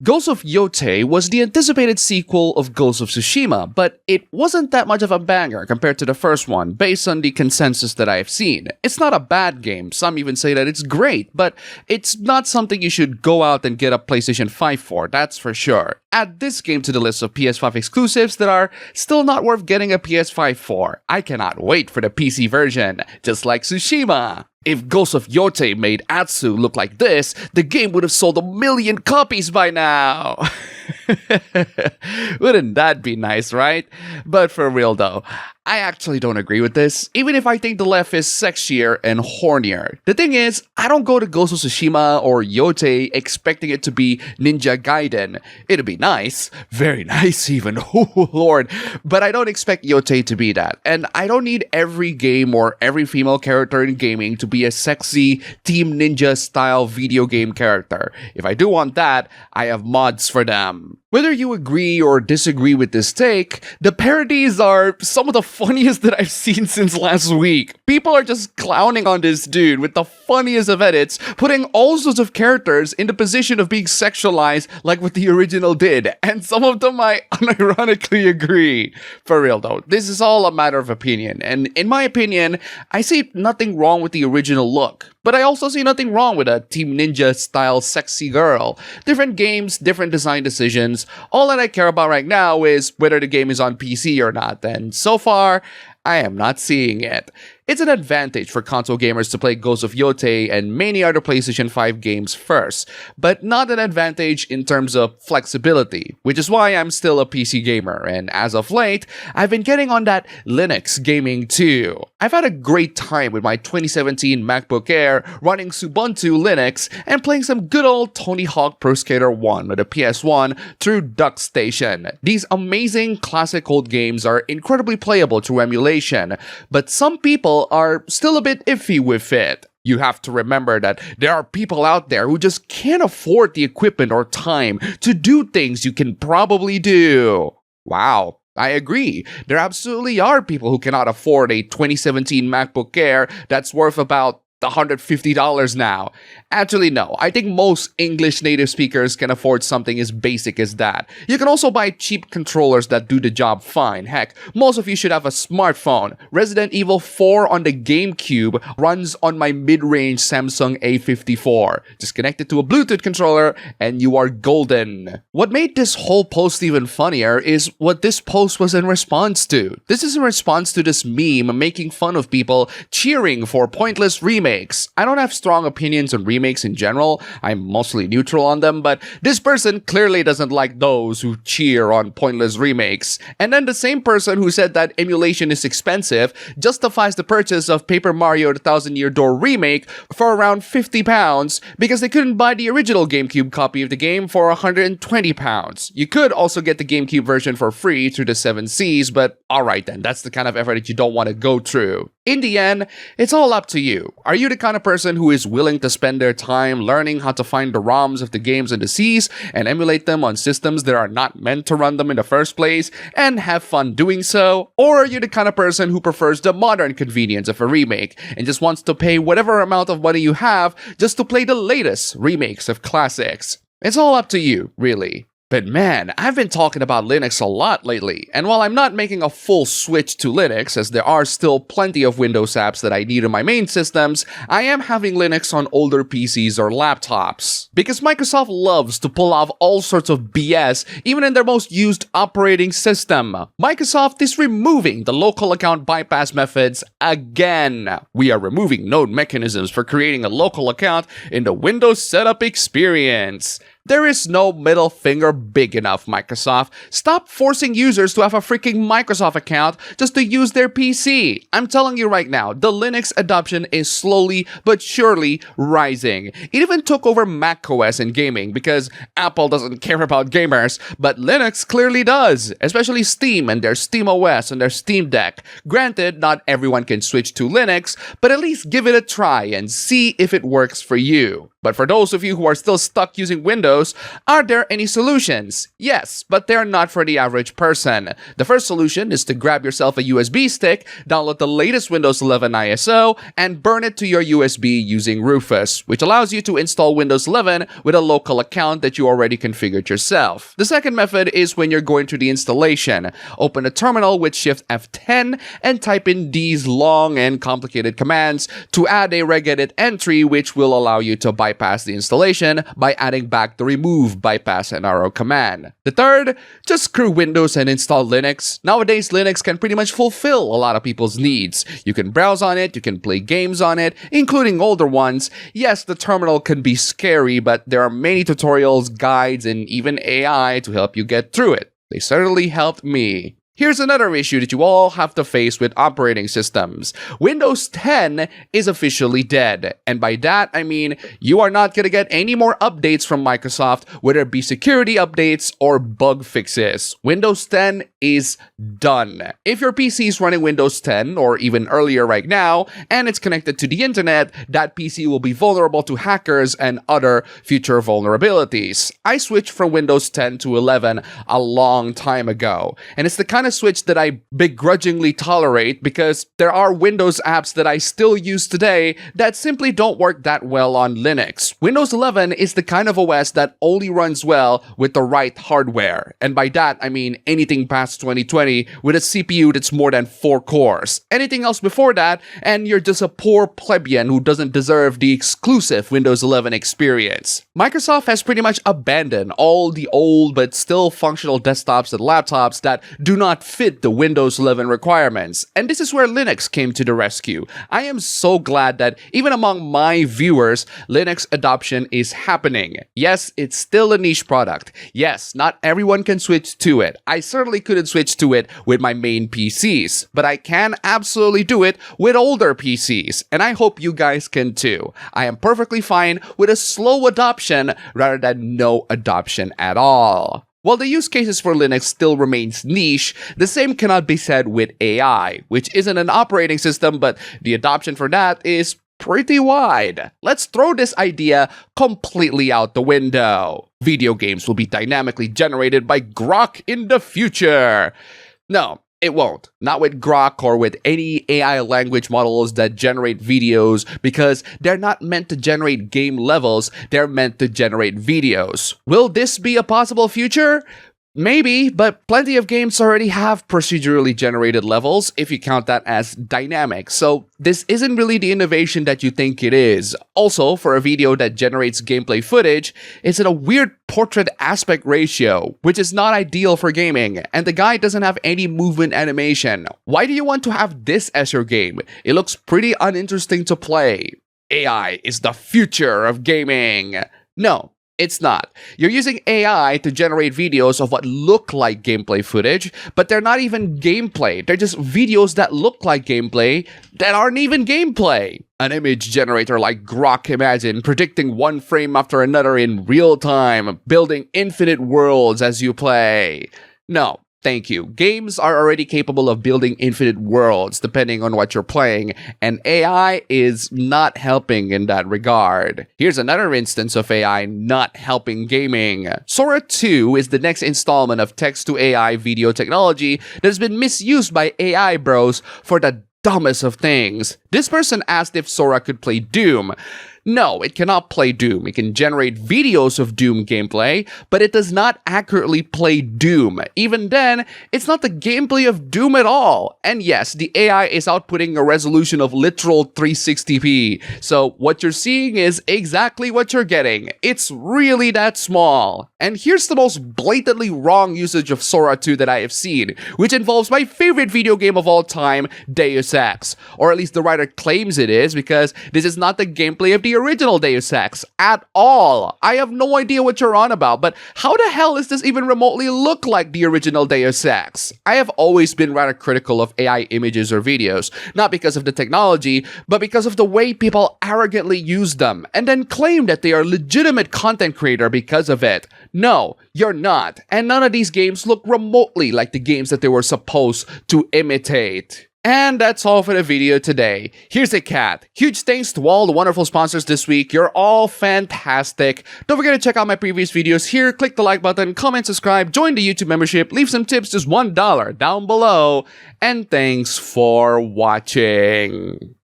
Ghost of Yotei was the anticipated sequel of Ghost of Tsushima, but it wasn't that much of a banger compared to the first one, based on the consensus that I've seen. It's not a bad game, some even say that it's great, but it's not something you should go out and get a PlayStation 5 for, that's for sure. Add this game to the list of PS5 exclusives that are still not worth getting a PS5 for. I cannot wait for the PC version, just like Tsushima. If Ghost of Yotei made Atsu look like this, the game would have sold 1 million copies by now! Wouldn't that be nice, right? But for real though, I actually don't agree with this, even if I think the left is sexier and hornier. The thing is, I don't go to Ghost of Tsushima or Yotei expecting it to be Ninja Gaiden. It'd be nice, very nice even, oh lord, but I don't expect Yotei to be that. And I don't need every game or every female character in gaming to be a sexy Team Ninja style video game character. If I do want that, I have mods for them. Whether you agree or disagree with this take, the parodies are some of the funniest that I've seen since last week. People are just clowning on this dude with the funniest of edits, putting all sorts of characters in the position of being sexualized like what the original did, and some of them I unironically agree. For real though, this is all a matter of opinion, and in my opinion, I see nothing wrong with the original look. But I also see nothing wrong with a Team Ninja style sexy girl. Different games, different design decisions. All that I care about right now is whether the game is on PC or not, and so far, I am not seeing it. It's an advantage for console gamers to play Ghost of Yotei and many other PlayStation 5 games first, but not an advantage in terms of flexibility, which is why I'm still a PC gamer, and as of late, I've been getting on that Linux gaming too. I've had a great time with my 2017 MacBook Air running Ubuntu Linux and playing some good old Tony Hawk Pro Skater 1 with a PS1 through DuckStation. These amazing classic old games are incredibly playable through emulation, but some people are still a bit iffy with it. You have to remember that there are people out there who just can't afford the equipment or time to do things you can probably do. Wow. I agree. There absolutely are people who cannot afford a 2017 MacBook Air that's worth about $150 now. Actually, no. I think most English native speakers can afford something as basic as that. You can also buy cheap controllers that do the job fine. Heck, most of you should have a smartphone. Resident Evil 4 on the GameCube runs on my mid-range Samsung A54. Just connect it to a Bluetooth controller and you are golden. What made this whole post even funnier is what this post was in response to. This is in response to this meme making fun of people cheering for pointless remakes. I don't have strong opinions on remakes in general, I'm mostly neutral on them, but this person clearly doesn't like those who cheer on pointless remakes. And then the same person who said that emulation is expensive justifies the purchase of Paper Mario the Thousand Year Door Remake for around £50 because they couldn't buy the original GameCube copy of the game for £120. You could also get the GameCube version for free through the 7 Seas, but alright then, that's the kind of effort that you don't want to go through. In the end, it's all up to you. Are you the kind of person who is willing to spend their time learning how to find the ROMs of the games in the Seas and emulate them on systems that are not meant to run them in the first place and have fun doing so? Or are you the kind of person who prefers the modern convenience of a remake and just wants to pay whatever amount of money you have just to play the latest remakes of classics? It's all up to you, really. But man, I've been talking about Linux a lot lately, and while I'm not making a full switch to Linux, as there are still plenty of Windows apps that I need in my main systems, I am having Linux on older PCs or laptops. Because Microsoft loves to pull off all sorts of BS, even in their most used operating system. Microsoft is removing the local account bypass methods again. We are removing node mechanisms for creating a local account in the Windows setup experience. There is no middle finger big enough, Microsoft. Stop forcing users to have a freaking Microsoft account just to use their PC. I'm telling you right now, the Linux adoption is slowly but surely rising. It even took over macOS in gaming because Apple doesn't care about gamers, but Linux clearly does, especially Steam and their SteamOS and their Steam Deck. Granted, not everyone can switch to Linux, but at least give it a try and see if it works for you. But for those of you who are still stuck using Windows, are there any solutions? Yes, but they're not for the average person. The first solution is to grab yourself a USB stick, download the latest Windows 11 ISO, and burn it to your USB using Rufus, which allows you to install Windows 11 with a local account that you already configured yourself. The second method is when you're going through the installation. Open a terminal with Shift F10 and type in these long and complicated commands to add a regedit entry which will allow you to bypass the installation by adding back the remove bypass and arrow command. The third, just screw Windows and install Linux. Nowadays, Linux can pretty much fulfill a lot of people's needs. You can browse on it, you can play games on it, including older ones. Yes, the terminal can be scary, but there are many tutorials, guides, and even AI to help you get through it. They certainly helped me. Here's another issue that you all have to face with operating systems. Windows 10 is officially dead. And by that, I mean you are not going to get any more updates from Microsoft, whether it be security updates or bug fixes. Windows 10 is done. If your PC is running Windows 10 or even earlier right now, and it's connected to the internet, that PC will be vulnerable to hackers and other future vulnerabilities. I switched from Windows 10 to 11 a long time ago, and it's the kind of switch that I begrudgingly tolerate because there are Windows apps that I still use today that simply don't work that well on Linux. Windows 11 is the kind of OS that only runs well with the right hardware. And by that, I mean anything past 2020 with a CPU that's more than 4 cores. Anything else before that, and you're just a poor plebeian who doesn't deserve the exclusive Windows 11 experience. Microsoft has pretty much abandoned all the old but still functional desktops and laptops that do not fit the Windows 11 requirements, and this is where Linux came to the rescue. I am so glad that even among my viewers, Linux adoption is happening. Yes, it's still a niche product. Yes, not everyone can switch to it. I certainly couldn't switch to it with my main PCs, but I can absolutely do it with older PCs, and I hope you guys can too. I am perfectly fine with a slow adoption rather than no adoption at all. While the use cases for Linux still remains niche, the same cannot be said with AI, which isn't an operating system, but the adoption for that is pretty wide. Let's throw this idea completely out the window. Video games will be dynamically generated by Grok in the future. No, it won't. Not with Grok or with any AI language models that generate videos, because they're not meant to generate game levels, they're meant to generate videos. Will this be a possible future? Maybe, but plenty of games already have procedurally generated levels if you count that as dynamic, so this isn't really the innovation that you think it is. Also, for a video that generates gameplay footage, it's in a weird portrait aspect ratio, which is not ideal for gaming, and the guy doesn't have any movement animation. Why do you want to have this as your game? It looks pretty uninteresting to play. AI is the future of gaming. No. It's not. You're using AI to generate videos of what look like gameplay footage, but they're not even gameplay. They're just videos that look like gameplay that aren't even gameplay. An image generator like Grok, imagine, predicting one frame after another in real time, building infinite worlds as you play. No. Thank you. Games are already capable of building infinite worlds depending on what you're playing, and AI is not helping in that regard. Here's another instance of AI not helping gaming. Sora 2 is the next installment of text-to-AI video technology that has been misused by AI bros for the dumbest of things. This person asked if Sora could play Doom. No, it cannot play Doom. It can generate videos of Doom gameplay, but it does not accurately play Doom. Even then, it's not the gameplay of Doom at all. And yes, the AI is outputting a resolution of literal 360p. So what you're seeing is exactly what you're getting. It's really that small. And here's the most blatantly wrong usage of Sora 2 that I have seen, which involves my favorite video game of all time, Deus Ex. Or at least the writer claims it is, because this is not the gameplay of the original Deus Ex at all. I have no idea what you're on about, but how the hell does this even remotely look like the original Deus Ex? I have always been rather critical of AI images or videos, not because of the technology, but because of the way people arrogantly use them, and then claim that they are legitimate content creator because of it. No, you're not, and none of these games look remotely like the games that they were supposed to imitate. And that's all for the video today. Here's a cat. Huge thanks to all the wonderful sponsors this week. You're all fantastic. Don't forget to check out my previous videos here. Click the like button, comment, subscribe, join the YouTube membership, leave some tips, just $1 down below. And thanks for watching.